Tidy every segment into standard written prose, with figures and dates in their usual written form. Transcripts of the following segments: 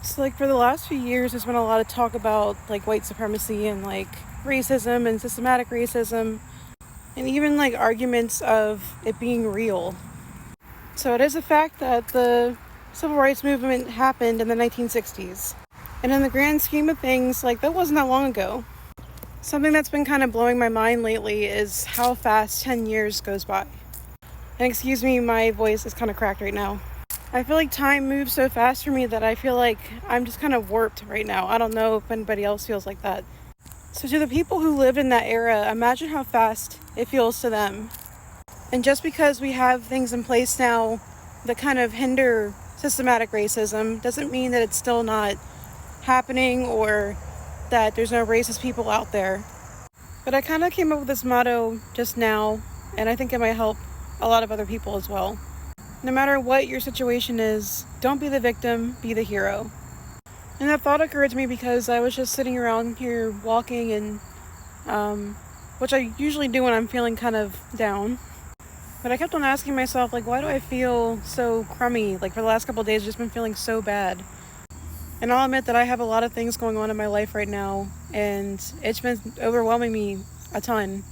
So, like, for the last few years, there's been a lot of talk about, like, white supremacy and, like, racism and systematic racism, and even, like, arguments of it being real. So, it is a fact that the civil rights movement happened in the 1960s. And in the grand scheme of things, like, that wasn't that long ago. Something that's been kind of blowing my mind lately is how fast 10 years goes by. And excuse me, my voice is kind of cracked right now. I feel like time moves so fast for me that I feel like I'm just kind of warped right now. I don't know if anybody else feels like that. So to the people who lived in that era, imagine how fast it feels to them. And just because we have things in place now that kind of hinder systematic racism doesn't mean that it's still not happening or that there's no racist people out there. But I kind of came up with this motto just now, and I think it might help a lot of other people as well. No matter what your situation is, don't be the victim, be the hero. And that thought occurred to me because I was just sitting around here walking and, which I usually do when I'm feeling kind of down. But I kept on asking myself, like, why do I feel so crummy? Like, for the last couple of days, I've just been feeling so bad. And I'll admit that I have a lot of things going on in my life right now, and it's been overwhelming me a ton.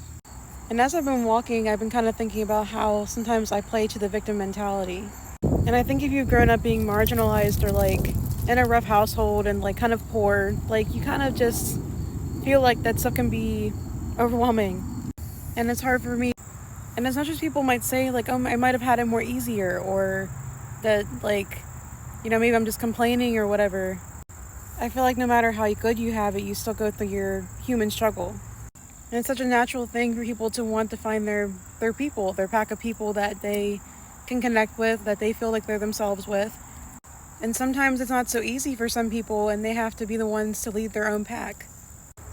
And as I've been walking, I've been kind of thinking about how sometimes I play to the victim mentality. And I think if you've grown up being marginalized or like in a rough household and like kind of poor, like you kind of just feel like that stuff can be overwhelming. And it's hard for me. And as much as people might say like, oh, I might have had it more easier, or that like, maybe I'm just complaining or whatever. I feel like no matter how good you have it, you still go through your human struggle. And it's such a natural thing for people to want to find their people, their pack of people that they can connect with, that they feel like they're themselves with. And sometimes it's not so easy for some people, and they have to be the ones to lead their own pack.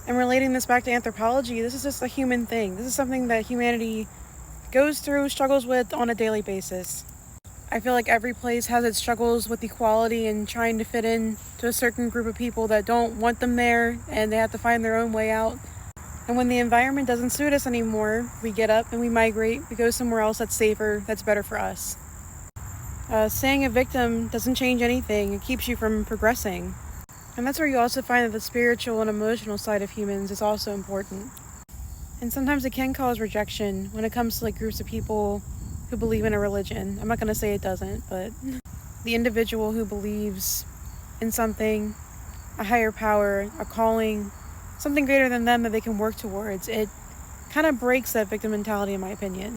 And relating this back to anthropology, this is just a human thing. This is something that humanity goes through, struggles with on a daily basis. I feel like every place has its struggles with equality and trying to fit in to a certain group of people that don't want them there, and they have to find their own way out. And when the environment doesn't suit us anymore, we get up and we migrate. We go somewhere else that's safer, that's better for us. Staying a victim doesn't change anything. It keeps you from progressing. And that's where you also find that the spiritual and emotional side of humans is also important. And sometimes it can cause rejection when it comes to like groups of people who believe in a religion. I'm not going to say it doesn't, but the individual who believes in something, a higher power, a calling, something greater than them that they can work towards, it kind of breaks that victim mentality, in my opinion.